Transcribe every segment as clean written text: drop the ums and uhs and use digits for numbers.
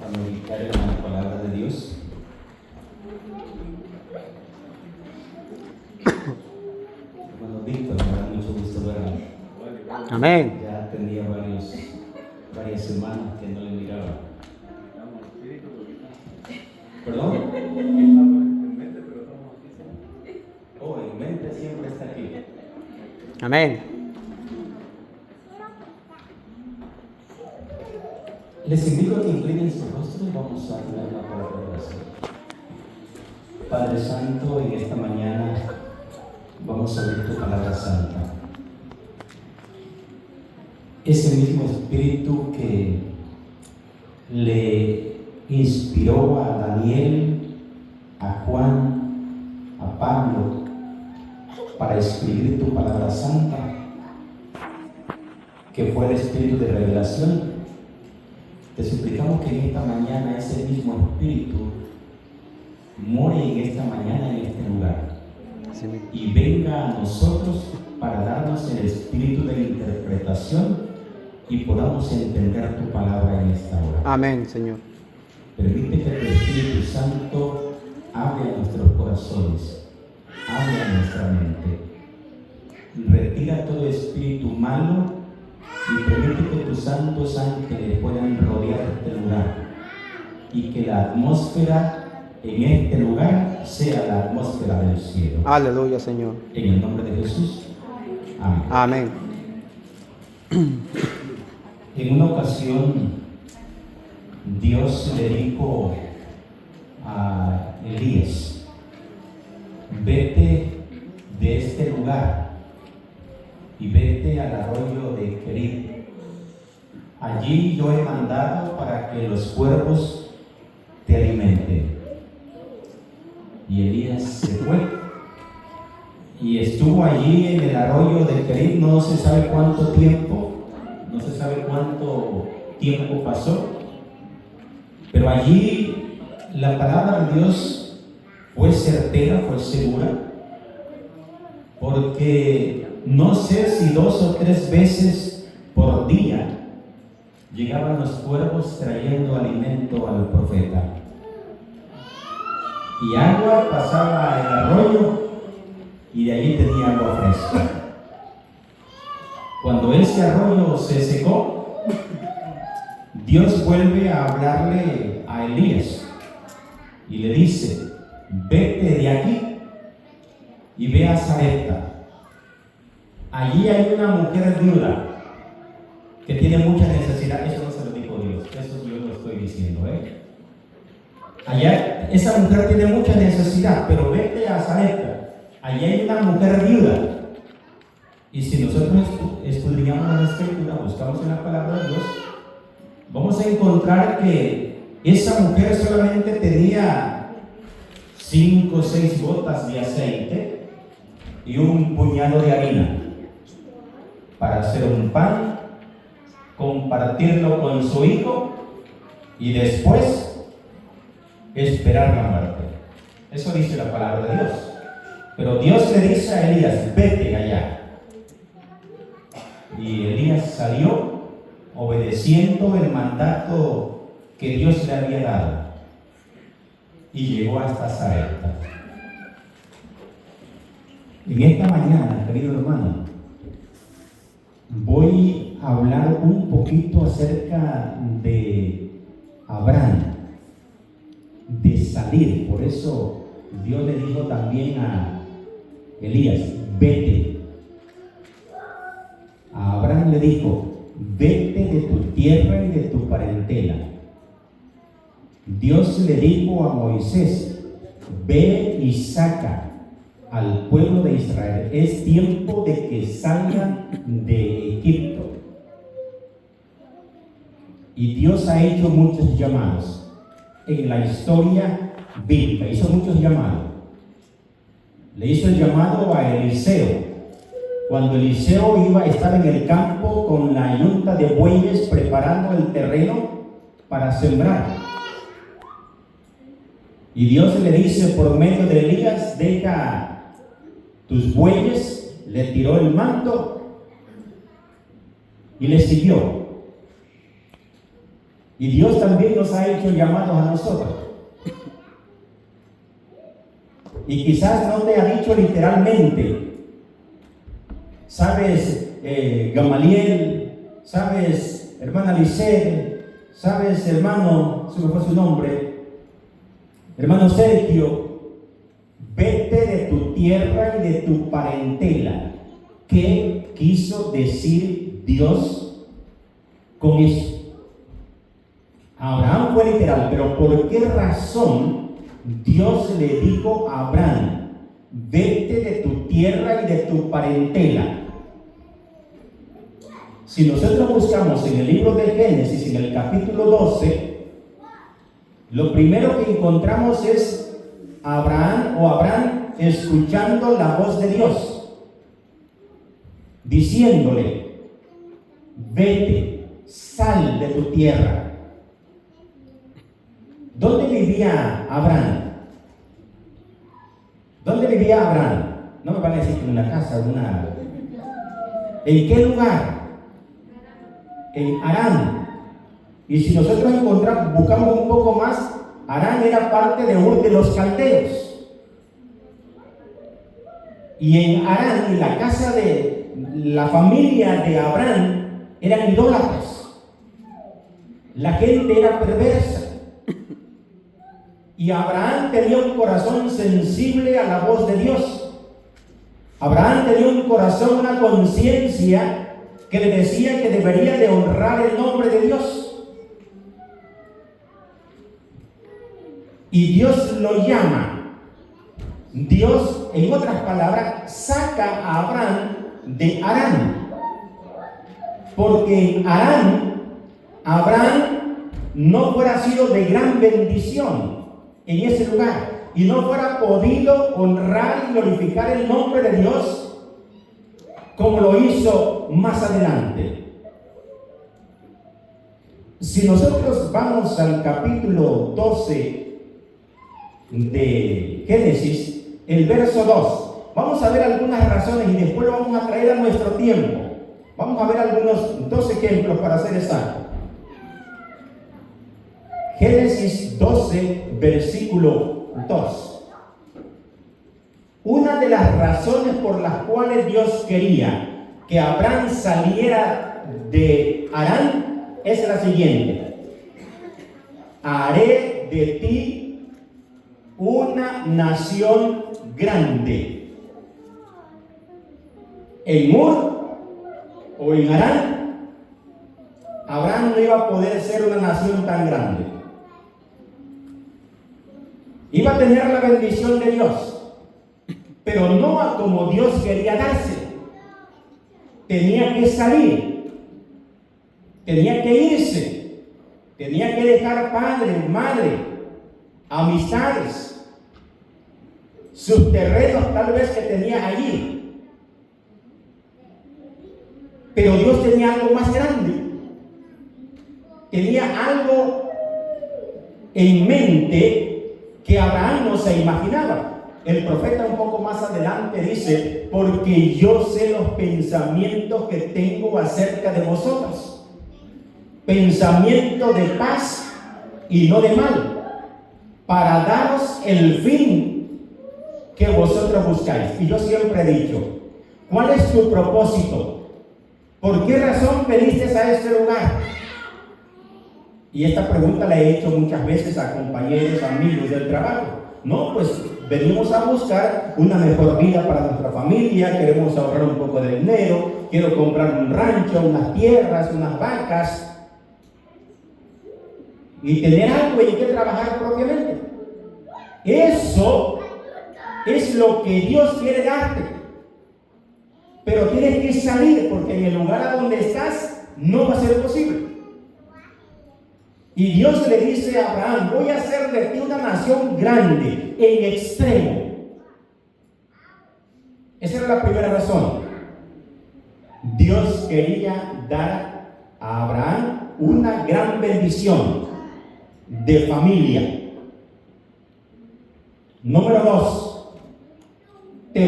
a meditar en la palabra de Dios. Hermano Víctor, me da mucho gusto verlo. Amén. Ya tenía varias semanas que no le miraba. ¿Perdón? Oh, en mente siempre está aquí. Amén. Les invito a que inclinen su rostro y vamos a hablar la palabra de oración. Padre Santo, en esta mañana vamos a ver tu palabra santa. Ese mismo espíritu que le inspiró a Daniel, a Juan, a Pablo, para escribir tu palabra santa, que fue el espíritu de revelación. Te suplicamos que en esta mañana ese mismo espíritu more en esta mañana en este lugar y venga a nosotros para darnos el espíritu de interpretación y podamos entender tu palabra en esta hora. Amén, Señor. Permite que tu Espíritu Santo hable a nuestros corazones, hable a nuestra mente. Retira todo espíritu malo y permite que tus santos ángeles puedan rodear este lugar y que la atmósfera en este lugar sea la atmósfera del cielo. Aleluya, Señor. En el nombre de Jesús. Amén. Amén. En una ocasión, Dios le dijo a Elías: vete de este lugar y vete al arroyo de Querit. Allí yo he mandado para que los cuervos te alimenten. Y Elías se fue y estuvo allí en el arroyo de Querit, no se sabe cuánto tiempo, pasó, pero allí la palabra de Dios fue certera, fue segura, porque no sé si 2 o 3 veces por día llegaban los cuervos trayendo alimento al profeta. Y agua pasaba el arroyo y de allí tenía agua fresca. Cuando ese arroyo se secó, Dios vuelve a hablarle a Elías y le dice: vete de aquí y ve a Sarepta. Allí hay una mujer viuda que tiene mucha necesidad. Eso no se lo dijo Dios, eso yo lo estoy diciendo, Allá esa mujer tiene mucha necesidad, pero vete a Sarepta. Allí hay una mujer viuda. Y si nosotros estudiamos la Escritura, buscamos en la palabra de Dios, vamos a encontrar que esa mujer solamente tenía 5 o 6 gotas de aceite y un puñado de harina para hacer un pan, compartirlo con su hijo y después esperar la muerte. Eso dice la palabra de Dios. Pero Dios le dice a Elías: vete allá. Y Elías salió obedeciendo el mandato que Dios le había dado y llegó hasta Sarepta. En esta mañana, querido hermano, voy a hablar un poquito acerca de Abraham, de salir. Por eso Dios le dijo también a Elías: vete. A Abraham le dijo: vete de tu tierra y de tu parentela. Dios le dijo a Moisés: ve y saca al pueblo de Israel. Es tiempo de que salgan de Egipto. Y Dios ha hecho muchos llamados. En la historia bíblica hizo muchos llamados. Le hizo el llamado a Eliseo. Cuando Eliseo estaba en el campo con la yunta de bueyes preparando el terreno para sembrar. Y Dios le dice por medio de Elías: deja tus bueyes. Le tiró el manto y le siguió. Y Dios también nos ha hecho llamados a nosotros. Y quizás no te ha dicho literalmente, sabes, Gamaliel, sabes, hermana Lisette, sabes, hermano, se me fue su nombre, hermano Sergio, vete de tu tierra y de tu parentela. ¿Qué quiso decir Dios con eso? Abraham fue literal, pero ¿por qué razón Dios le dijo a Abraham, vete de tu tierra y de tu parentela? Si nosotros buscamos en el libro de Génesis, en el capítulo 12, lo primero que encontramos es Abraham escuchando la voz de Dios, diciéndole, vete, sal de tu tierra. ¿Dónde vivía Abraham? ¿Dónde vivía Abraham? No me van a decir que en una casa, ¿En qué lugar? En Harán. Y si nosotros buscamos un poco más, Harán era parte de Ur de los Caldeos. Y en Harán, en la casa de la familia de Abraham, eran idólatras. La gente era perversa. Y Abraham tenía un corazón sensible a la voz de Dios. Abraham tenía un corazón, una conciencia que le decía que debería de honrar el nombre de Dios. Y Dios lo llama. Dios, en otras palabras, saca a Abraham de Harán. Porque en Harán, Abraham no fuera sido de gran bendición en ese lugar y no fuera podido honrar y glorificar el nombre de Dios como lo hizo más adelante. Si nosotros vamos al capítulo 12 de Génesis, el verso 2, vamos a ver algunas razones y después lo vamos a traer a nuestro tiempo. Vamos a ver algunos 2 ejemplos para ser exactos. Génesis 12, versículo 2. Una de las razones por las cuales Dios quería que Abraham saliera de Harán es la siguiente: haré de ti una nación grande. En Ur o en Harán, Abraham no iba a poder ser una nación tan grande. Iba a tener la bendición de Dios, pero no a como Dios quería darse. Tenía que salir, tenía que irse, tenía que dejar padre, madre, amistades, sus terrenos tal vez que tenía allí. Pero Dios tenía algo más grande, tenía algo en mente que Abraham no se imaginaba. El profeta un poco más adelante dice, porque yo sé los pensamientos que tengo acerca de vosotros, pensamiento de paz y no de mal, para daros el fin que vosotros buscáis. Y yo siempre he dicho, ¿cuál es tu propósito? ¿Por qué razón veniste a este lugar? Y esta pregunta la he hecho muchas veces a compañeros, amigos del trabajo. No, pues venimos a buscar una mejor vida para nuestra familia, queremos ahorrar un poco de dinero, quiero comprar un rancho, unas tierras, unas vacas y tener algo en que trabajar propiamente. Eso es lo que Dios quiere darte. Pero tienes que salir, porque en el lugar a donde estás no va a ser posible. Y Dios le dice a Abraham, voy a hacer de ti una nación grande, en extremo. Esa era la primera razón. Dios quería dar a Abraham una gran bendición de familia. Número 2, te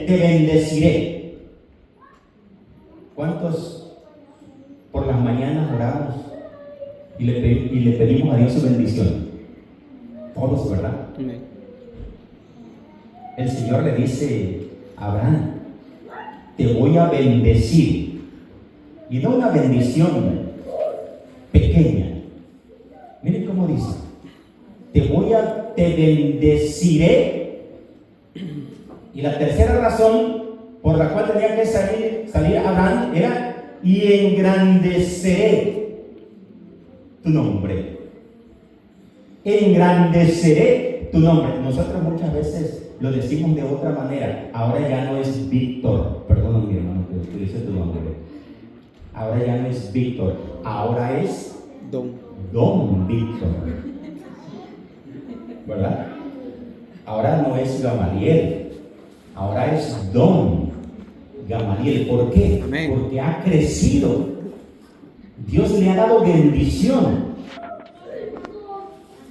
bendeciré. ¿Cuántos por las mañanas oramos? y le pedimos a Dios su bendición. Todos, ¿verdad? Amén. El Señor le dice a Abraham: te voy a bendecir. Y no una bendición pequeña. Miren cómo dice: te bendeciré. Y la tercera razón por la cual tenía que salir Abraham era: y engrandeceré tu nombre. Engrandeceré tu nombre. Nosotros muchas veces lo decimos de otra manera. Ahora ya no es Víctor. Perdón, mi hermano, que utilice tu nombre. Ahora ya no es Víctor. Ahora es Don Víctor. ¿Verdad? Ahora no es Gamaliel. Ahora es Don Gamaliel. ¿Por qué? Amén. Porque ha crecido. Dios le ha dado bendición.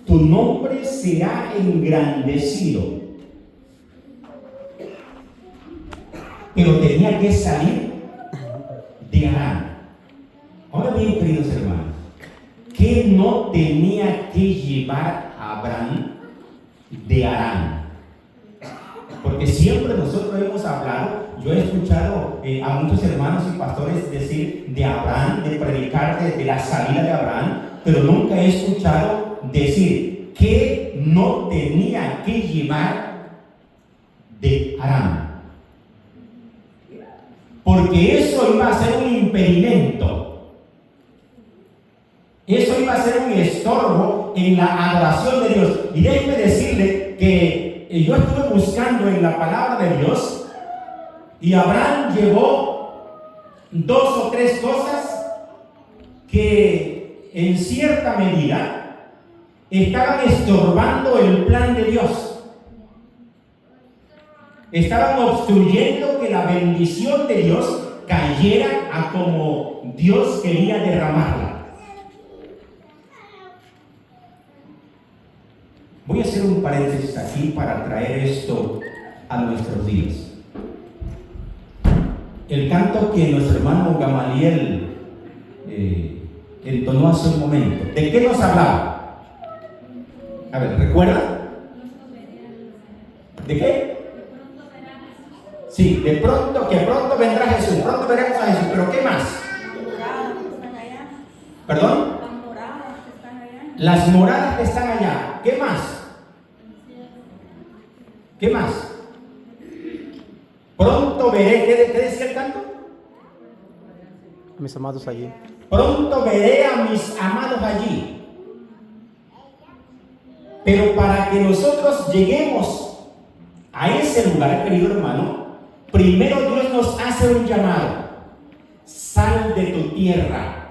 Tu nombre será engrandecido. Pero tenía que salir de Aram. Ahora bien, queridos hermanos, ¿qué no tenía que llevar a Abraham de Aram? Porque siempre nosotros hemos hablado, yo he escuchado a muchos hermanos y pastores decir de Abraham, de predicar de la salida de Abraham, pero nunca he escuchado decir que no tenía que llevar de Aram. Porque eso iba a ser un impedimento. Eso iba a ser un estorbo en la adoración de Dios. Y déjenme decirle que yo estuve buscando en la palabra de Dios y Abraham llevó 2 o 3 cosas que en cierta medida estaban estorbando el plan de Dios. Estaban obstruyendo que la bendición de Dios cayera a como Dios quería derramarla. Voy a hacer un paréntesis aquí para traer esto a nuestros días. El canto que nuestro hermano Gamaliel entonó hace un momento, ¿de qué nos hablaba? A ver, ¿recuerda? ¿De qué? Sí, que pronto vendrá Jesús, pronto veremos a Jesús, pero ¿qué más? ¿Perdón? Las moradas que están allá, ¿qué más? ¿Qué más? Pronto veré, ¿qué decía el canto? A mis amados allí. Pronto veré a mis amados allí. Pero para que nosotros lleguemos a ese lugar, querido hermano, primero Dios nos hace un llamado. Sal de tu tierra.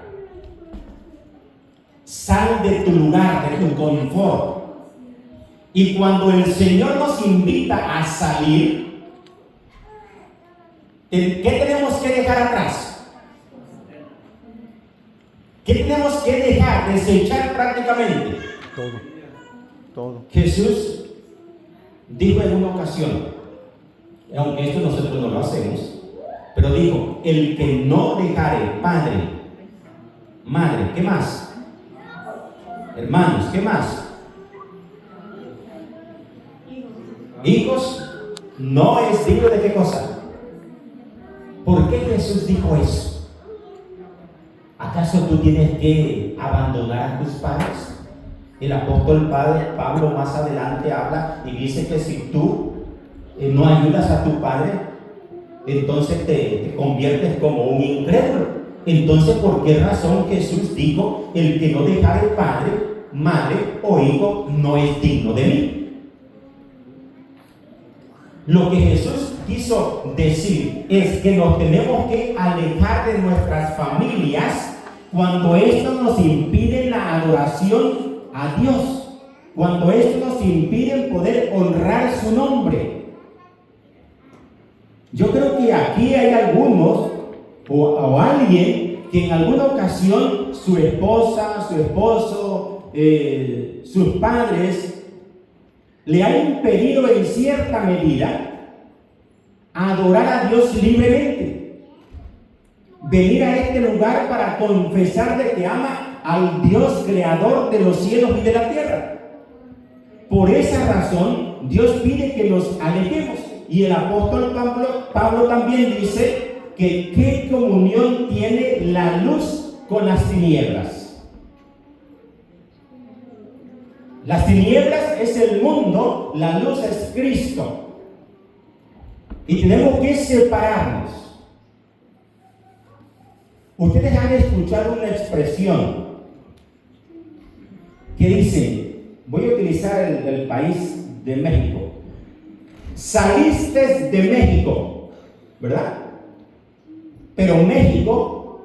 Sal de tu lugar, de tu confort. Y cuando el Señor nos invita a salir, ¿qué tenemos que dejar atrás? ¿Qué tenemos que dejar, desechar prácticamente? Todo. Jesús dijo en una ocasión, aunque esto nosotros no lo hacemos, pero dijo: el que no dejare padre, madre, ¿qué más? Hermanos, ¿qué más? Hijos, no es digno de qué cosa. ¿Por qué Jesús dijo eso? ¿Acaso tú tienes que abandonar a tus padres? El apóstol Pablo más adelante habla y dice que si tú no ayudas a tu padre, entonces te conviertes como un incrédulo. Entonces, ¿por qué razón Jesús dijo: el que no dejare padre, madre o hijo no es digno de mí? Lo que Jesús quiso decir es que nos tenemos que alejar de nuestras familias cuando esto nos impide la adoración a Dios, cuando esto nos impide poder honrar su nombre. Yo creo que aquí hay algunos o alguien que en alguna ocasión su esposa, su esposo, sus padres le ha impedido en cierta medida adorar a Dios libremente, venir a este lugar para confesar de que ama al Dios creador de los cielos y de la tierra. Por esa razón, Dios pide que nos alejemos. Y el apóstol Pablo también dice que qué comunión tiene la luz con las tinieblas. Las tinieblas es el mundo, la luz es Cristo. Y tenemos que separarnos. Ustedes han escuchado una expresión que dice, voy a utilizar el país de México. Saliste de México, ¿verdad? Pero México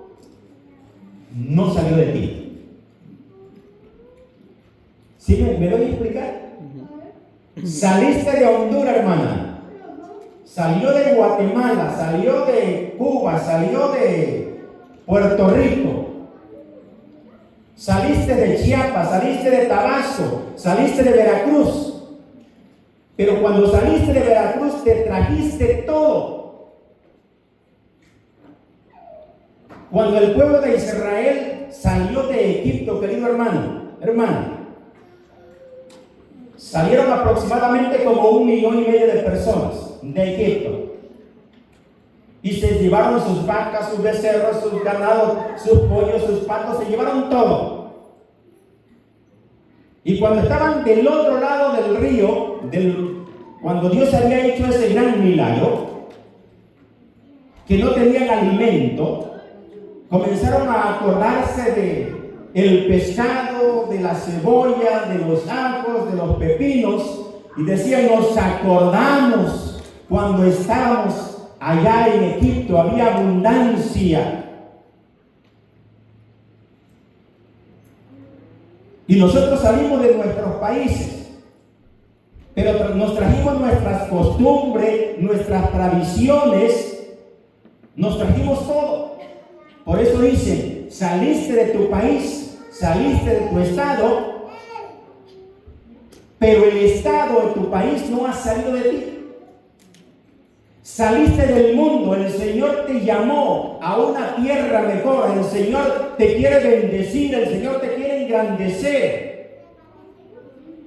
no salió de ti. ¿Sí me lo voy a explicar? Saliste de Honduras, hermana. Salió de Guatemala, salió de Cuba, salió de Puerto Rico. Saliste de Chiapas, saliste de Tabasco, saliste de Veracruz. Pero cuando saliste de Veracruz te trajiste todo. Cuando el pueblo de Israel salió de Egipto, querido hermana, salieron aproximadamente como 1,5 millones de personas de Egipto. Y se llevaron sus vacas, sus becerros, sus ganados, sus pollos, sus patos, se llevaron todo. Y cuando estaban del otro lado del río, cuando Dios había hecho ese gran milagro, que no tenían alimento, comenzaron a acordarse de el pescado, de la cebolla, de los ajos, de los pepinos, y decían, nos acordamos cuando estábamos allá en Egipto, había abundancia. Y nosotros salimos de nuestros países, pero nos trajimos nuestras costumbres, nuestras tradiciones, nos trajimos todo. Por eso dicen, saliste de tu país, saliste de tu estado, pero el estado de tu país no ha salido de ti. Saliste del mundo, el Señor te llamó a una tierra mejor, el Señor te quiere bendecir, el Señor te quiere engrandecer.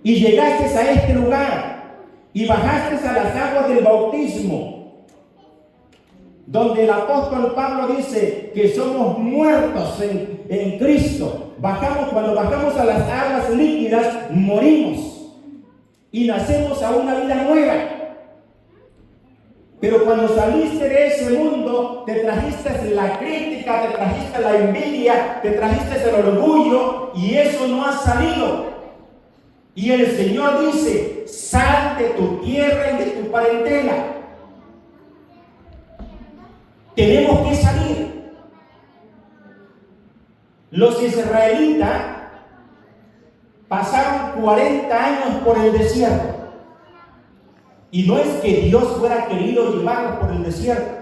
Y llegaste a este lugar y bajaste a las aguas del bautismo, donde el apóstol Pablo dice que somos muertos en Cristo. Cuando bajamos a las aguas líquidas, morimos y nacemos a una vida nueva. Pero cuando saliste de ese mundo, te trajiste la crítica, te trajiste la envidia, te trajiste el orgullo, y eso no ha salido. Y el Señor dice, sal de tu tierra y de tu parentela. Tenemos que salir. Los israelitas pasaron 40 años por el desierto. Y no es que Dios fuera querido llevarlos por el desierto.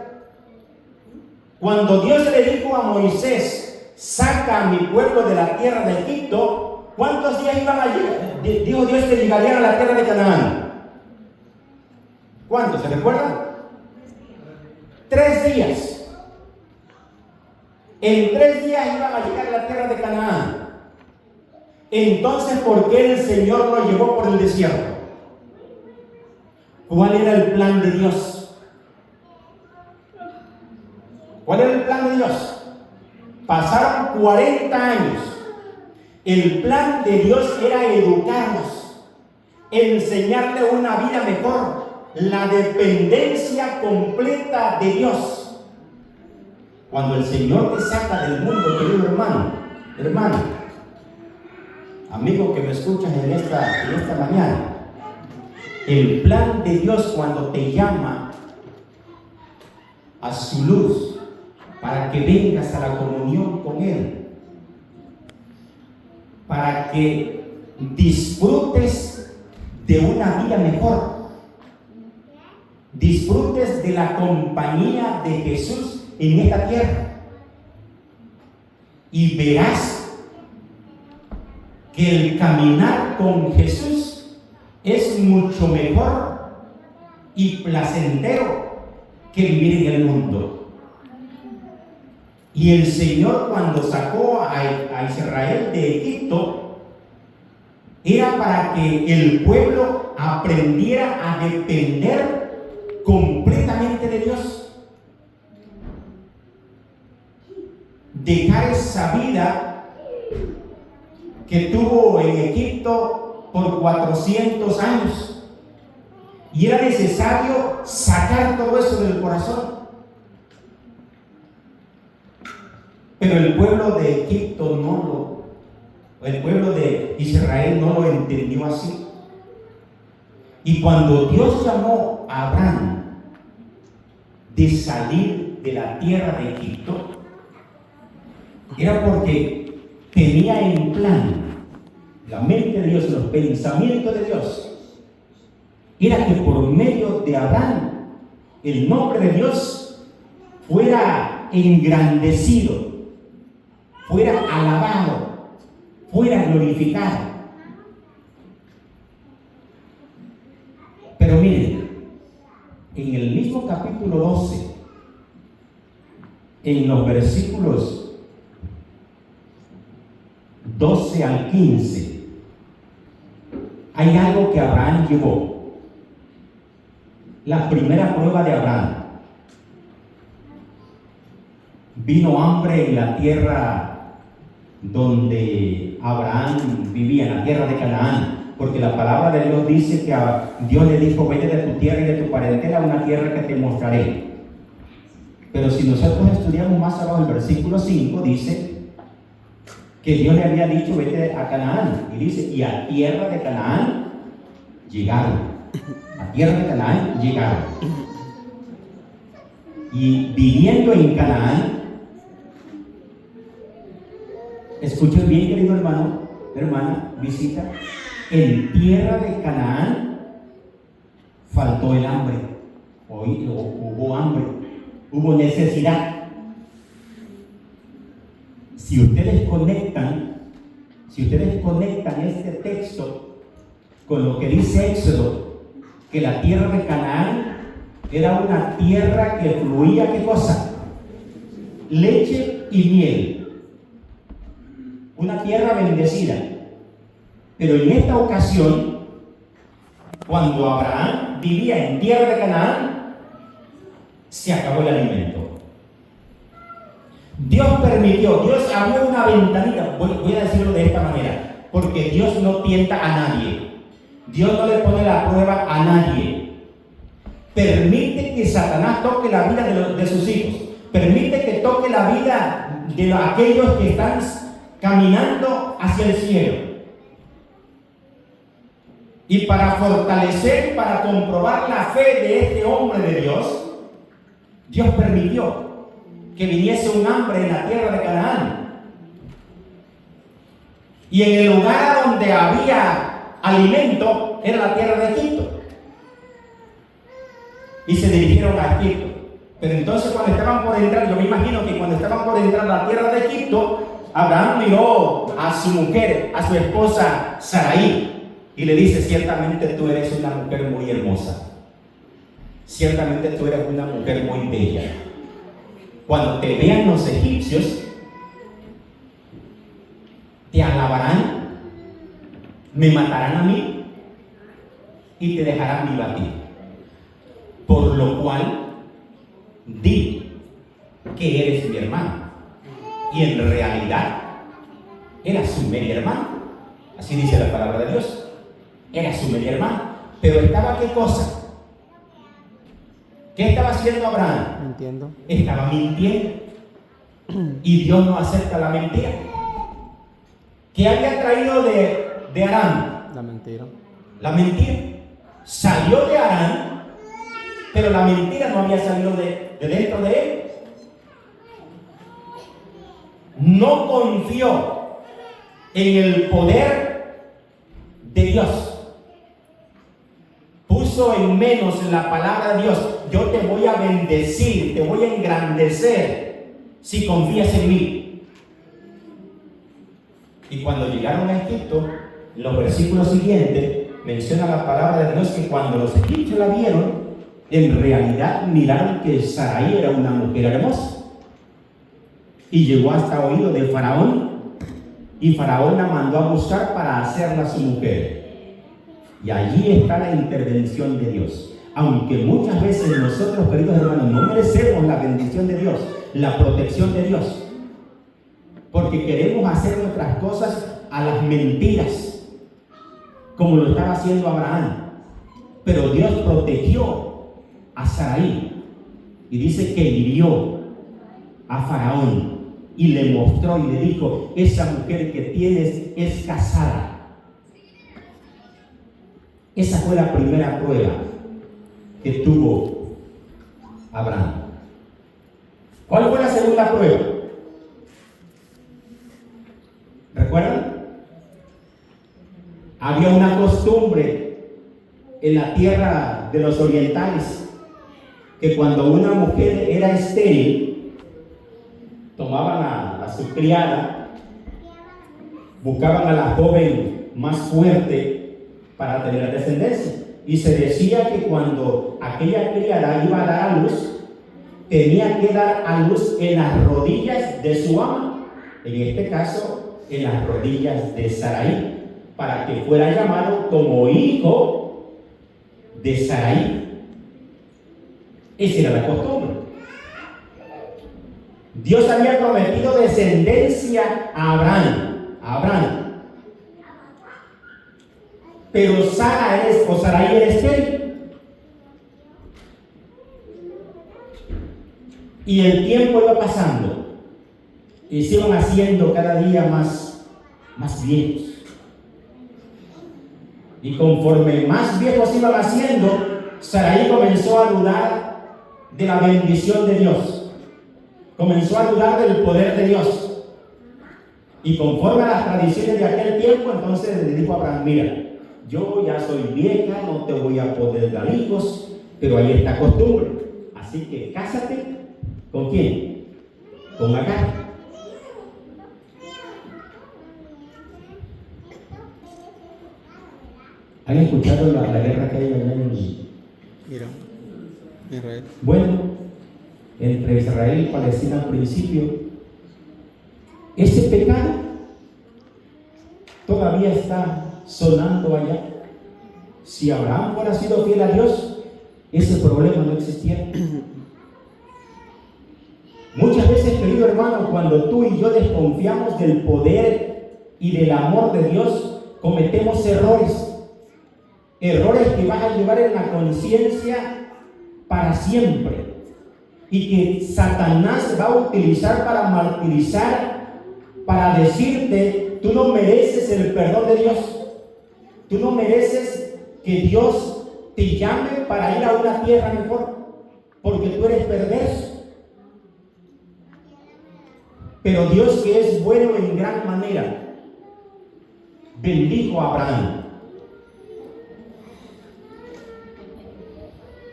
Cuando Dios le dijo a Moisés, saca a mi pueblo de la tierra de Egipto, ¿cuántos días iban a llegar? Dijo Dios que llegarían a la tierra de Canaán. ¿Cuántos? ¿Se recuerdan? 3 días. En 3 días iban a llegar a la tierra de Canaán. Entonces, ¿por qué el Señor lo llevó por el desierto? ¿Cuál era el plan de Dios? ¿Cuál era el plan de Dios? Pasaron 40 años. El plan de Dios era educarnos, enseñarle una vida mejor, la dependencia completa de Dios. Cuando el Señor te saca del mundo, querido hermano, amigo que me escuchas en esta mañana, el plan de Dios cuando te llama a su luz para que vengas a la comunión con Él, para que disfrutes de una vida mejor, disfrutes de la compañía de Jesús en esta tierra, y verás que el caminar con Jesús es mucho mejor y placentero que vivir en el mundo. Y el Señor, cuando sacó a Israel de Egipto, era para que el pueblo aprendiera a depender completamente de Dios. Dejar esa vida que tuvo en Egipto por 400 años. Y era necesario sacar todo eso del corazón. Pero el pueblo de Egipto el pueblo de Israel no lo entendió así. Y cuando Dios llamó a Abraham de salir de la tierra de Egipto, era porque tenía en plan la mente de Dios, los pensamientos de Dios. Era que por medio de Abraham el nombre de Dios fuera engrandecido, fuera alabado, fuera glorificado. Pero miren, en el mismo capítulo 12, en los versículos 12 al 15, hay algo que Abraham llevó. La primera prueba de Abraham. Vino hambre en la tierra donde Abraham vivía, en la tierra de Canaán, porque la palabra de Dios dice que Dios le dijo: vete de tu tierra y de tu parentela a una tierra que te mostraré. Pero si nosotros estudiamos más abajo el versículo 5, dice que Dios le había dicho: vete a Canaán, y dice: y a tierra de Canaán llegaron. A tierra de Canaán llegaron. Y viviendo en Canaán, escuchen bien, querido hermano, hermana, visita, en tierra de Canaán faltó el hambre. Hoy hubo hambre, hubo necesidad. Si ustedes conectan este texto con lo que dice Éxodo, que la tierra de Canaán era una tierra que fluía, ¿qué cosa? Leche y miel. Una tierra bendecida. Pero en esta ocasión, cuando Abraham vivía en tierra de Canaán, se acabó el alimento. Dios permitió, Dios abrió una ventanita. Voy a decirlo de esta manera, porque Dios no tienta a nadie. Dios no le pone la prueba a nadie. Permite que Satanás toque la vida de sus hijos. Permite que toque la vida de aquellos que están caminando hacia el cielo. Y para fortalecer, para comprobar la fe de este hombre de Dios, Dios permitió que viniese un hambre en la tierra de Canaán. Y en el lugar donde había alimento era la tierra de Egipto. Y se dirigieron a Egipto. Pero entonces cuando estaban por entrar, yo me imagino que cuando estaban por entrar a la tierra de Egipto, Abraham miró a su mujer, a su esposa Sarai, y le dice: ciertamente tú eres una mujer muy hermosa. Ciertamente tú eres una mujer muy bella. Cuando te vean los egipcios, te alabarán, me matarán a mí y te dejarán viva a ti. Por lo cual, di que eres mi hermano. Y en realidad, era su media hermana. Así dice la palabra de Dios. Era su media hermana. Pero estaba, ¿qué cosa? ¿Qué estaba haciendo Abraham? Entiendo. Estaba mintiendo. Y Dios no acepta la mentira. ¿Qué había traído de Aram? La mentira. La mentira. Salió de Aram, pero la mentira no había salido de dentro de él. No confió en el poder de Dios. Puso en menos la palabra de Dios. Yo te voy a bendecir, te voy a engrandecer si confías en mí. Y cuando llegaron a Egipto, en los versículos siguientes menciona la palabra de Dios que cuando los egipcios la vieron, en realidad miraron que Sarai era una mujer hermosa. y llegó hasta oído de Faraón, y Faraón la mandó a buscar para hacerla su mujer. Y allí está la intervención de Dios. Aunque muchas veces nosotros, queridos hermanos, no merecemos la bendición de Dios, la protección de Dios, porque queremos hacer nuestras cosas a las mentiras, como lo estaba haciendo Abraham. Pero Dios protegió a Sarai, y dice que hirió a Faraón y le mostró y le dijo: esa mujer que tienes es casada. Esa fue la primera prueba que tuvo Abraham. ¿Cuál fue la segunda prueba? ¿Recuerdan? Había una costumbre en la tierra de los orientales que cuando una mujer era estéril, tomaban a su criada, buscaban a la joven más fuerte para tener descendencia. Y se decía que cuando aquella criada iba a dar a luz, tenía que dar a luz en las rodillas de su ama, en este caso en las rodillas de Sarai, para que fuera llamado como hijo de Sarai. Esa era la costumbre. Dios había prometido descendencia a Abraham. Pero Sarai era estéril. Y el tiempo iba pasando y se iban haciendo cada día más viejos. Y conforme más viejos se iban haciendo, Sarai comenzó a dudar de la bendición de Dios. Comenzó a dudar del poder de Dios. Y conforme a las tradiciones de aquel tiempo, entonces le dijo a Abraham: mira, yo ya soy vieja, no te voy a poder dar hijos, pero hay esta costumbre. Así que cásate. ¿Con quién? Con Agar. ¿Han escuchado la guerra que hay allá en Israel? Bueno, entre Israel y Palestina al principio, ese pecado todavía está sonando allá. Si Abraham fuera sido fiel a Dios, ese problema no existiera. Muchas veces, querido hermano, cuando tú y yo desconfiamos del poder y del amor de Dios, cometemos errores que vas a llevar en la conciencia para siempre, y que Satanás va a utilizar para martirizar, para decirte: tú no mereces el perdón de Dios, tú no mereces que Dios te llame para ir a una tierra mejor, porque tú eres perverso. Pero Dios, que es bueno en gran manera, bendijo a Abraham.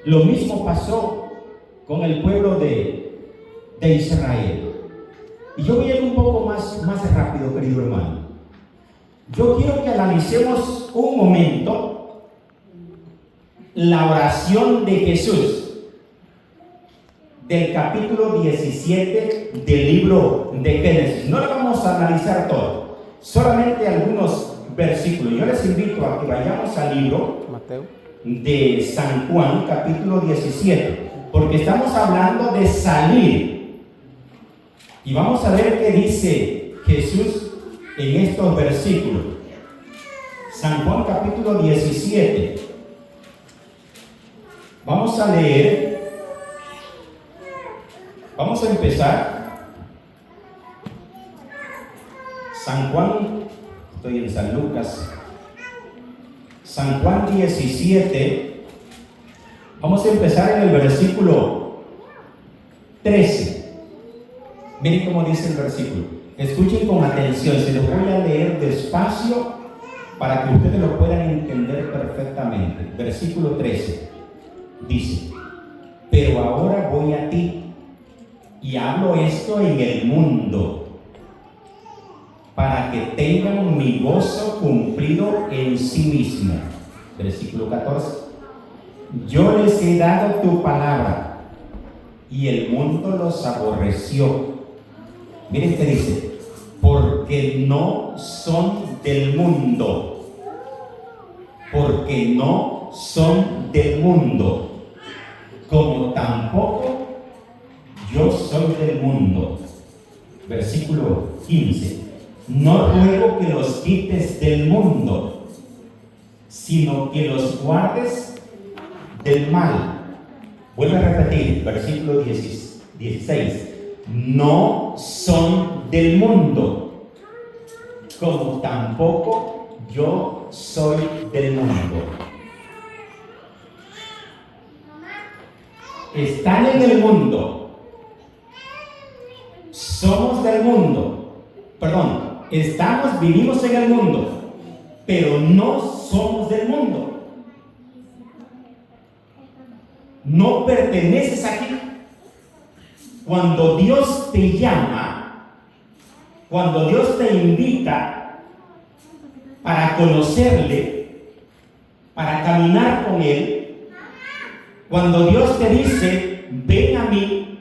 Lo mismo pasó con el pueblo de Israel. Y yo voy a ir un poco más rápido, querido hermano. Yo quiero que analicemos un momento la oración de Jesús del capítulo 17 del libro de Génesis. No lo vamos a analizar todo, solamente algunos versículos. Yo les invito a que vayamos al libro Mateo de San Juan, capítulo 17, porque estamos hablando de salir. Y vamos a ver qué dice Jesús en estos versículos. San Juan, capítulo 17. Vamos a leer. Vamos a empezar. San Juan, estoy en San Lucas. San Juan 17. Vamos a empezar en el versículo 13. Miren cómo dice el versículo. Escuchen con atención, se los voy a leer despacio para que ustedes lo puedan entender perfectamente. Versículo 13 dice: pero ahora voy a ti y hablo esto en el mundo, para que tengan mi gozo cumplido en sí mismo. Versículo 14: yo les he dado tu palabra y el mundo los aborreció, Miren qué dice, porque no son del mundo, porque no son del mundo, como tampoco yo soy del mundo. Versículo 15, no ruego que los quites del mundo, sino que los guardes del mal. Vuelvo a repetir, versículo 16, no son del mundo, como tampoco yo soy del mundo. Están en el mundo, somos del mundo, vivimos en el mundo, pero no somos del mundo. No perteneces aquí. Cuando Dios te llama, cuando Dios te invita para conocerle, para caminar con Él, cuando Dios te dice, ven a mí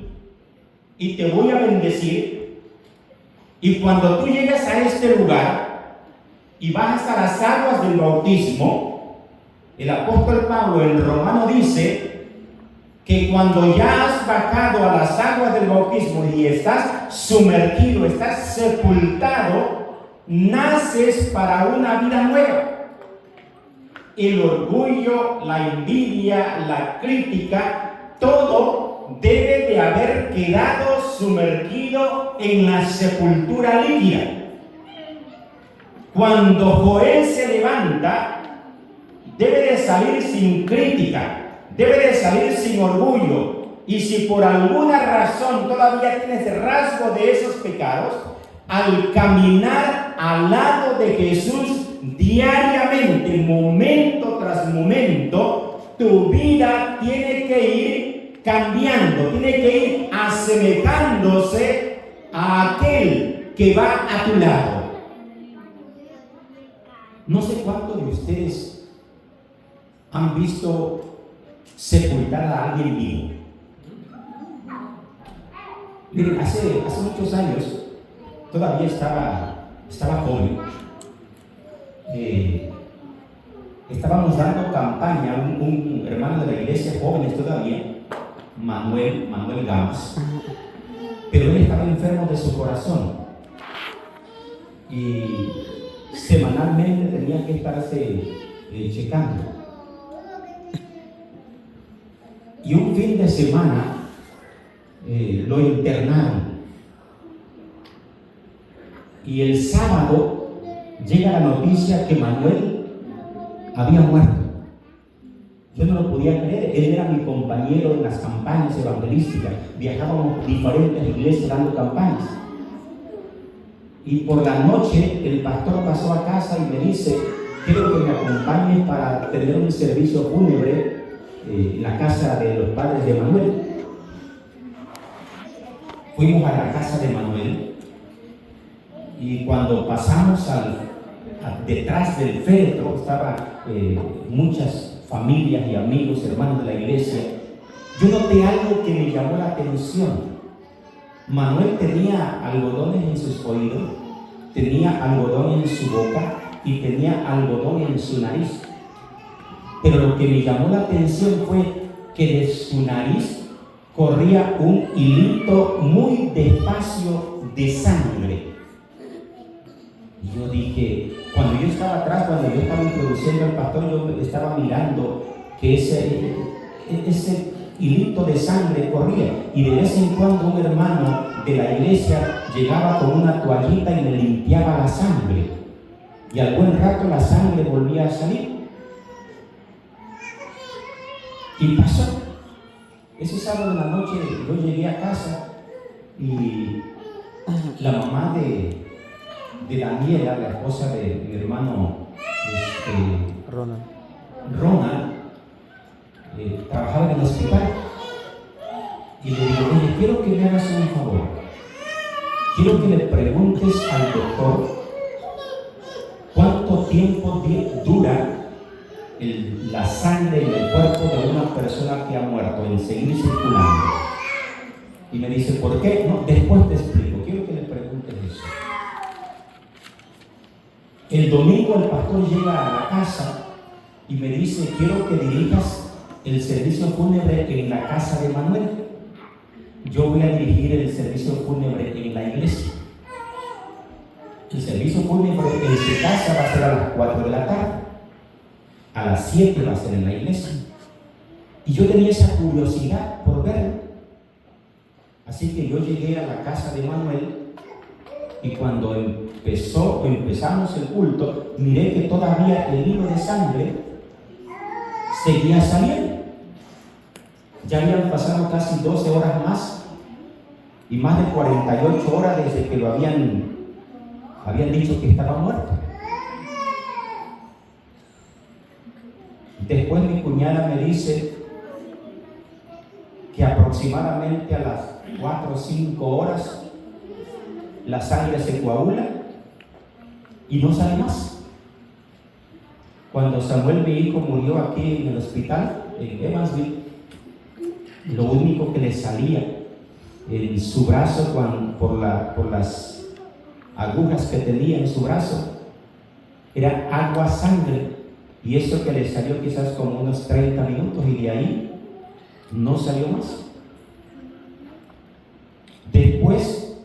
y te voy a bendecir, y cuando tú llegas a este lugar y bajas a las aguas del bautismo, el apóstol Pablo en Romano dice que cuando ya has bajado a las aguas del bautismo y estás sumergido, estás sepultado, naces para una vida nueva. El orgullo, la envidia, la crítica, todo debe de haber quedado sumergido en la sepultura líquida. Cuando Joel se levanta, debe de salir sin crítica, debe de salir sin orgullo. Y si por alguna razón todavía tienes rasgo de esos pecados, al caminar al lado de Jesús diariamente, momento tras momento, tu vida tiene que ir cambiando, tiene que ir asemejándose a aquel que va a tu lado. No sé cuántos de ustedes han visto sepultar a alguien vivo. Miren, hace muchos años, todavía estaba joven, estábamos dando campaña, un hermano de la iglesia, jóvenes todavía, Manuel Gams, pero él estaba enfermo de su corazón y semanalmente tenía que estarse checando. Y un fin de semana lo internaron. Y el sábado llega la noticia que Manuel había muerto. Yo no lo podía creer. Él era mi compañero en las campañas evangelísticas. Viajábamos a diferentes iglesias dando campañas. Y por la noche el pastor pasó a casa y me dice: quiero que me acompañes para tener un servicio fúnebre en la casa de los padres de Manuel. Fuimos a la casa de Manuel y cuando pasamos detrás del féretro estaban muchas familias y amigos, hermanos de la iglesia. Yo noté algo que me llamó la atención. Manuel tenía algodones en sus oídos, tenía algodón en su boca y tenía algodón en su nariz. Pero lo que me llamó la atención fue que de su nariz corría un hilito muy despacio de sangre. Y yo dije, cuando yo estaba atrás, cuando yo estaba introduciendo al pastor, yo estaba mirando que ese hilito de sangre corría. Y de vez en cuando un hermano de la iglesia llegaba con una toallita y le limpiaba la sangre. Y al buen rato la sangre volvía a salir. Y pasó. Ese sábado en la noche yo llegué a casa y la mamá de Daniela, la esposa de mi hermano Ronald, trabajaba en el hospital. Y le digo: oye, quiero que me hagas un favor. Quiero que le preguntes al doctor cuánto tiempo dura la sangre en el cuerpo de una persona que ha muerto en seguir circulando. Y me dice: ¿por qué? No, después te explico. Quiero que le preguntes El domingo el pastor llega a la casa y me dice: quiero que dirijas el servicio fúnebre en la casa de Manuel. Yo voy a dirigir el servicio fúnebre en la iglesia. El servicio fúnebre en su casa va a ser a las 4 de la tarde. A las 7 va a ser en la iglesia. Y yo tenía esa curiosidad por verlo. Así que yo llegué a la casa de Manuel y cuando empezamos el culto, miré que todavía el hilo de sangre seguía saliendo. Ya habían pasado casi 12 horas más y más de 48 horas desde que lo habían dicho que estaba muerto. Después mi cuñada me dice que aproximadamente a las 4 o 5 horas la sangre se coagula y no sale más. Cuando Samuel, mi hijo, murió aquí en el hospital en Evansville, lo único que le salía en su brazo por las agujas que tenía en su brazo era agua, sangre, y eso que le salió quizás como unos 30 minutos y de ahí no salió más. Después,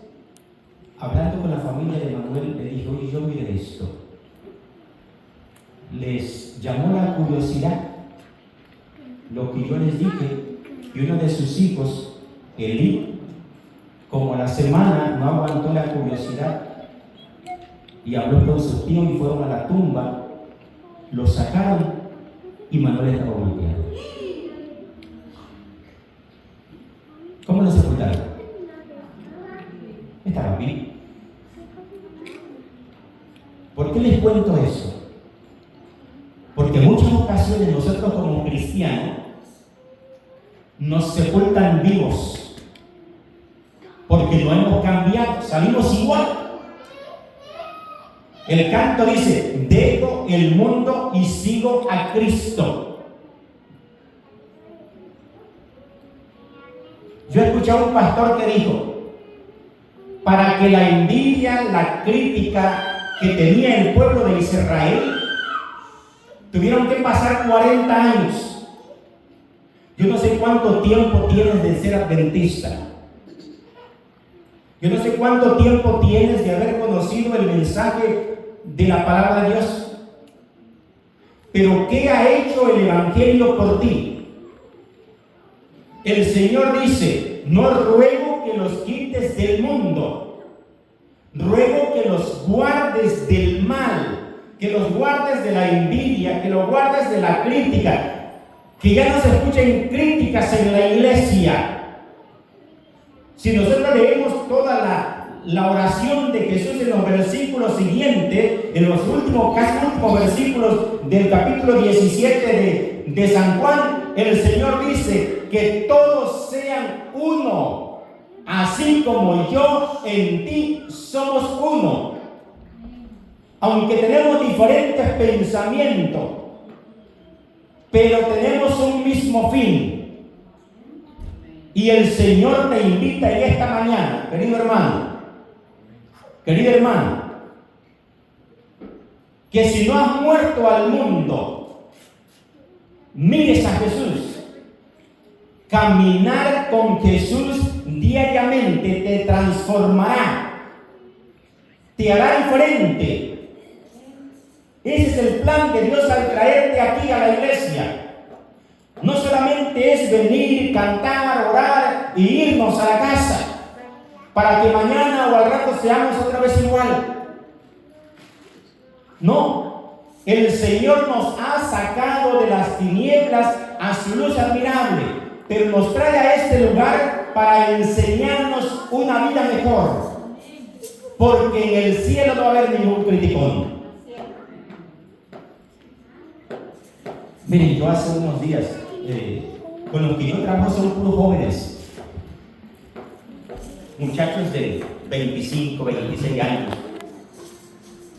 hablando con la familia de Manuel, le dije: oye, yo mire esto. Les llamó la curiosidad lo que yo les dije, y uno de sus hijos, Eli, como a la semana no aguantó la curiosidad y habló con sus tíos y fueron a la tumba, lo sacaron y Manuel estaba golpeado. ¿Cómo lo sepultaron? Estaba vivo. ¿Por qué les cuento eso? Porque en muchas ocasiones nosotros como cristianos nos sepultan vivos porque no hemos cambiado, salimos igual. El canto dice: dejo el mundo y sigo a Cristo. Yo escuché a un pastor que dijo: para que la envidia, la crítica que tenía el pueblo de Israel tuvieron que pasar 40 años. Yo no sé cuánto tiempo tienes de ser adventista. Yo no sé cuánto tiempo tienes de haber conocido el mensaje de la palabra de Dios. Pero ¿qué ha hecho el Evangelio por ti? El Señor dice: no ruego que los quites del mundo, ruego que los guardes del mal, que los guardes de la envidia, que los guardes de la crítica, que ya no se escuchen críticas en la iglesia. Si nosotros leemos toda la oración de Jesús en los versículos siguientes, en los últimos versículos del capítulo 17 de San Juan, el Señor dice: que todos sean uno, así como yo en ti somos uno. Aunque tenemos diferentes pensamientos, pero tenemos un mismo fin. Y el Señor te invita en esta mañana, querido hermano, querida hermana, que si no has muerto al mundo, mires a Jesús. Caminar con Jesús diariamente te transformará, te hará diferente. Ese es el plan de Dios al traerte aquí a la iglesia. No solamente es venir, cantar, orar y irnos a la casa para que mañana o al rato seamos otra vez igual. No, el Señor nos ha sacado de las tinieblas a su luz admirable, pero nos trae a este lugar para enseñarnos una vida mejor, porque en el cielo no va a haber ningún criticón. Miren, yo hace unos días, con los que yo trabajo son puros jóvenes, muchachos de 25, 26 años,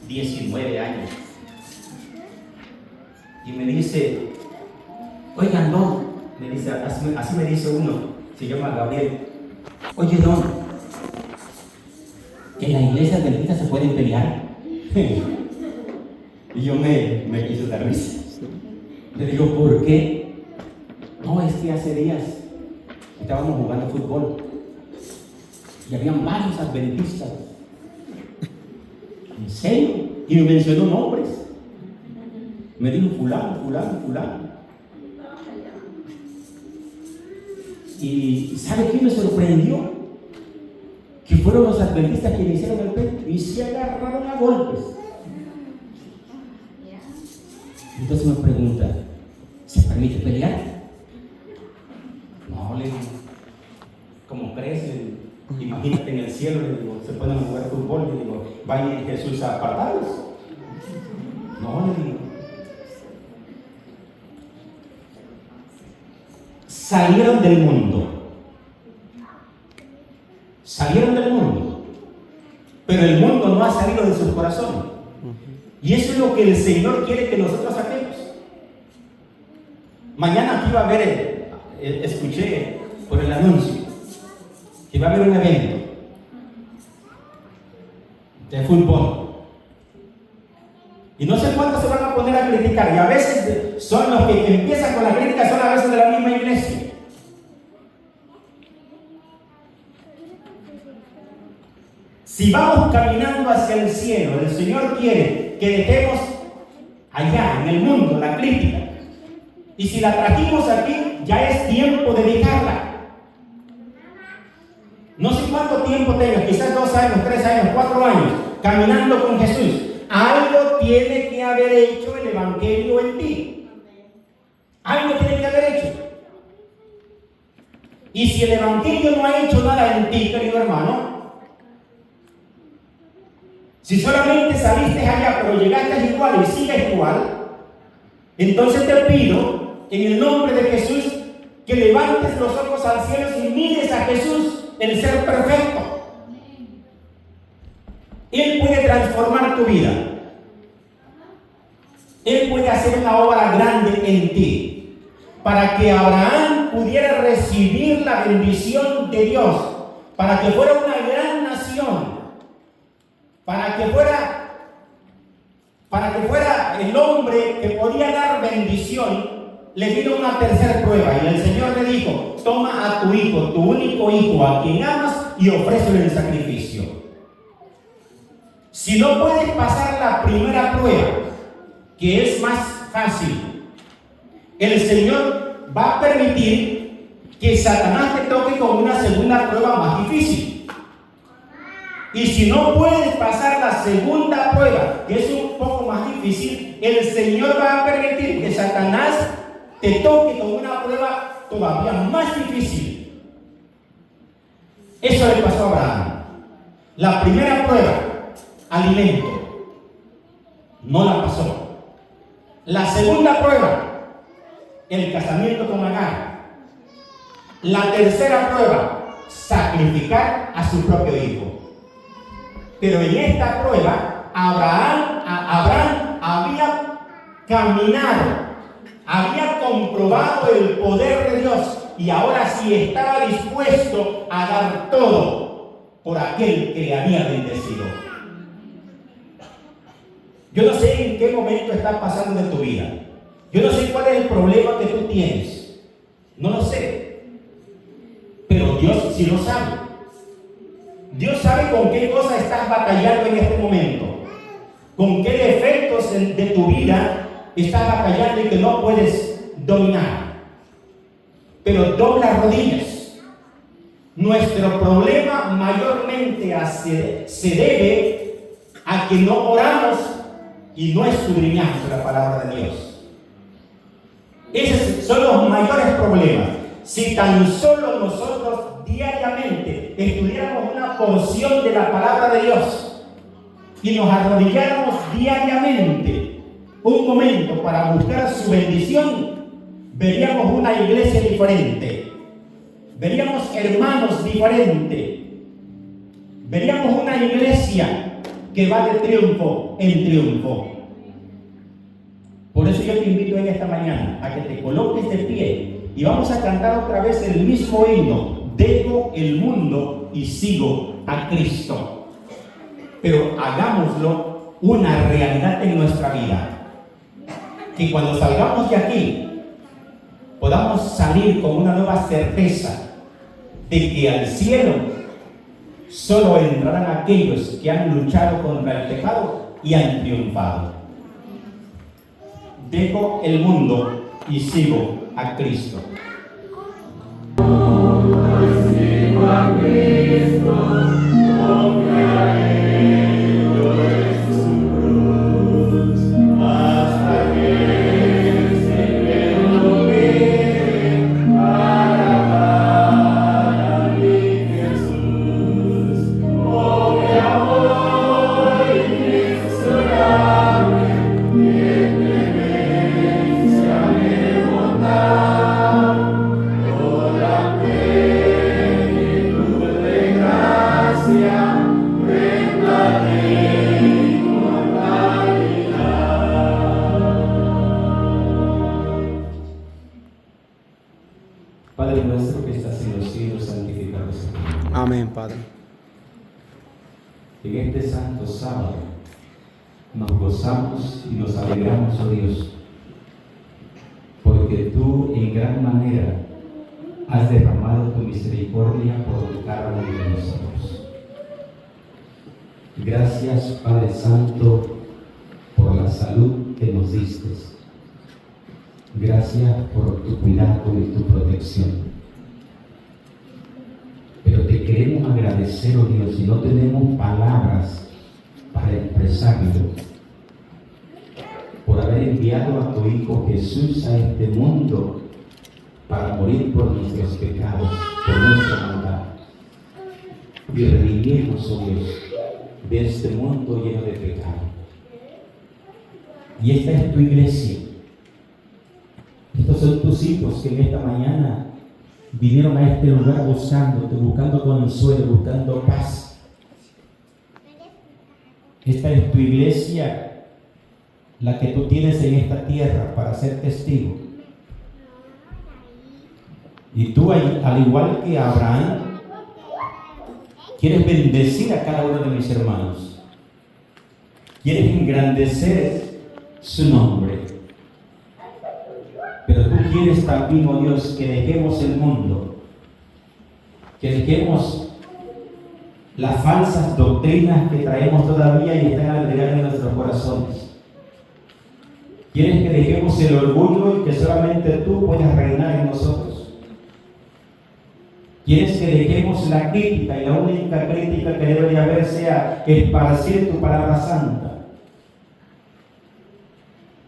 19 años. Y me dice: oigan, don, me dice, así me dice uno, se llama Gabriel: oye, don, ¿en la iglesia adventista se pueden pelear? Y yo me quise dar risa. Le digo, ¿por qué? No, es que hace días estábamos jugando fútbol y habían varios adventistas. ¿En serio? Y me mencionó nombres. Me dijo fulano, fulano, fulano. Y ¿sabe qué me sorprendió? Que fueron los adventistas que le hicieron el pecho y se agarraron a golpes. Entonces me pregunta, ¿se permite pelear? No, le digo, ¿cómo crees? Imagínate en el cielo, le digo, se pueden jugar fútbol, le digo, ¿va a ir Jesús a apartarlos? No, le digo. Salieron del mundo. Salieron del mundo. Pero el mundo no ha salido de sus corazones. Y eso es lo que el Señor quiere que nosotros saquemos. Mañana aquí va a haber, escuché por el anuncio, que va a haber un evento de fútbol. Y no sé cuántos se van a poner a criticar. Y a veces son los que empiezan con la crítica, son a veces de la misma iglesia. Si vamos caminando hacia el cielo, el Señor quiere que dejemos allá en el mundo la crítica. Y si la trajimos aquí, ya es tiempo de dejarla. No sé cuánto tiempo tengas, quizás 2 años, 3 años, 4 años, caminando con Jesús. Algo tiene que haber hecho el Evangelio en ti. Algo tiene que haber hecho. Y si el Evangelio no ha hecho nada en ti, querido hermano, si solamente saliste allá, pero llegaste igual y sigues igual, entonces te pido, en el nombre de Jesús, que levantes los ojos al cielo y mires a Jesús, el ser perfecto. Él puede transformar tu vida. Él puede hacer una obra grande en ti, para que Abraham pudiera recibir la bendición de Dios, para que fuera una gran nación, para que fuera el hombre que podía dar bendición. Le vino una tercera prueba y el Señor le dijo: toma a tu hijo, tu único hijo, a quien amas, y ofrécele el sacrificio. Si no puedes pasar la primera prueba, que es más fácil, el Señor va a permitir que Satanás te toque con una segunda prueba más difícil. Y si no puedes pasar la segunda prueba, que es un poco más difícil, el Señor va a permitir que Satanás te toque con una prueba todavía más difícil. Eso le pasó a Abraham. La primera prueba, alimento, no la pasó. La segunda prueba, el casamiento con Agar. La tercera prueba, sacrificar a su propio hijo. Pero en esta prueba, Abraham había caminado, había comprobado el poder de Dios y ahora sí estaba dispuesto a dar todo por aquel que le había bendecido. Yo no sé en qué momento estás pasando de tu vida. Yo no sé cuál es el problema que tú tienes. No lo sé. Pero Dios sí lo sabe. Dios sabe con qué cosa estás batallando en este momento. Con qué defectos de tu vida estás batallando y que no puedes dominar. Pero dobla rodillas. Nuestro problema mayormente se debe a que no oramos y no escudriñamos la palabra de Dios. Esos son los mayores problemas. Si tan solo nosotros diariamente estudiáramos una porción de la palabra de Dios y nos arrodilláramos diariamente un momento para buscar su bendición, veríamos una iglesia diferente, veríamos hermanos diferentes, veríamos una iglesia que va de triunfo en triunfo. Por eso yo te invito en esta mañana a que te coloques de pie y vamos a cantar otra vez el mismo himno: dejo el mundo y sigo a Cristo. Pero hagámoslo una realidad en nuestra vida. Que cuando salgamos de aquí podamos salir con una nueva certeza de que al cielo solo entrarán aquellos que han luchado contra el pecado y han triunfado. Dejo el mundo y sigo a Cristo. Sigo a Cristo, hasta que el Señor me para a mi Jesús. Oh, mi amor inexorable, qué clemencia me bondad, toda plenitud de gracia, prenda de inmortalidad. Padre nuestro que estás en los cielos, santificado sea tu nombre. Amén, Padre. En este santo sábado nos gozamos y nos alegramos, oh Dios, porque tú en gran manera has derramado tu misericordia por cada uno de nosotros. Gracias, Padre Santo, por la salud que nos diste. Gracias por tu cuidado y tu protección. Pero te queremos agradecer, oh Dios, y no tenemos palabras para expresarlo, por haber enviado a tu Hijo Jesús a este mundo para morir por nuestros pecados, por nuestra maldad, y redimirnos, oh Dios, de este mundo lleno de pecado. Y esta es tu iglesia. Estos son tus hijos que en esta mañana vinieron a este lugar buscándote, buscando consuelo, buscando paz. Esta es tu iglesia, la que tú tienes en esta tierra para ser testigo. Y tú, al igual que Abraham, quieres bendecir a cada uno de mis hermanos. Quieres engrandecer su nombre. Pero tú quieres también, oh Dios, que dejemos el mundo, que dejemos las falsas doctrinas que traemos todavía y están albergadas en nuestros corazones. Quieres que dejemos el orgullo y que solamente tú puedas reinar en nosotros. Quieres que dejemos la crítica, y la única crítica que debe de haber sea esparcir tu palabra santa.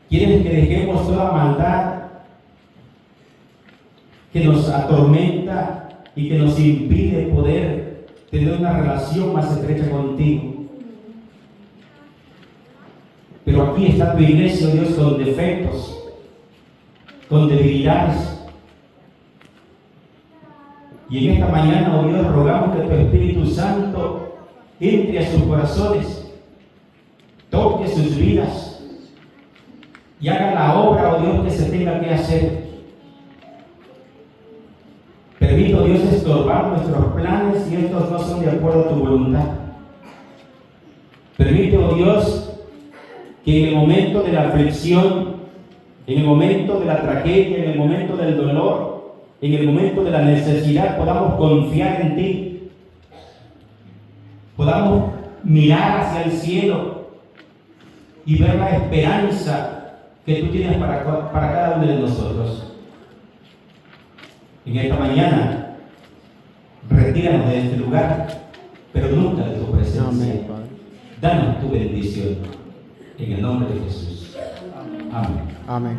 Quieres que dejemos toda maldad que nos atormenta y que nos impide poder tener una relación más estrecha contigo. Pero aquí está tu iglesia, oh Dios, con defectos, con debilidades. Y en esta mañana, oh Dios, rogamos que tu Espíritu Santo entre a sus corazones, toque sus vidas y haga la obra, oh Dios, que se tenga que hacer. Permite, oh Dios, estorbar nuestros planes si estos no son de acuerdo a tu voluntad. Permite, oh Dios, que en el momento de la aflicción, en el momento de la tragedia, en el momento del dolor, en el momento de la necesidad, podamos confiar en ti. Podamos mirar hacia el cielo y ver la esperanza que tú tienes para cada uno de nosotros. En esta mañana, retíranos de este lugar, pero nunca de tu presencia. Amén, Padre. Danos tu bendición. En el nombre de Jesús. Amén. Amén.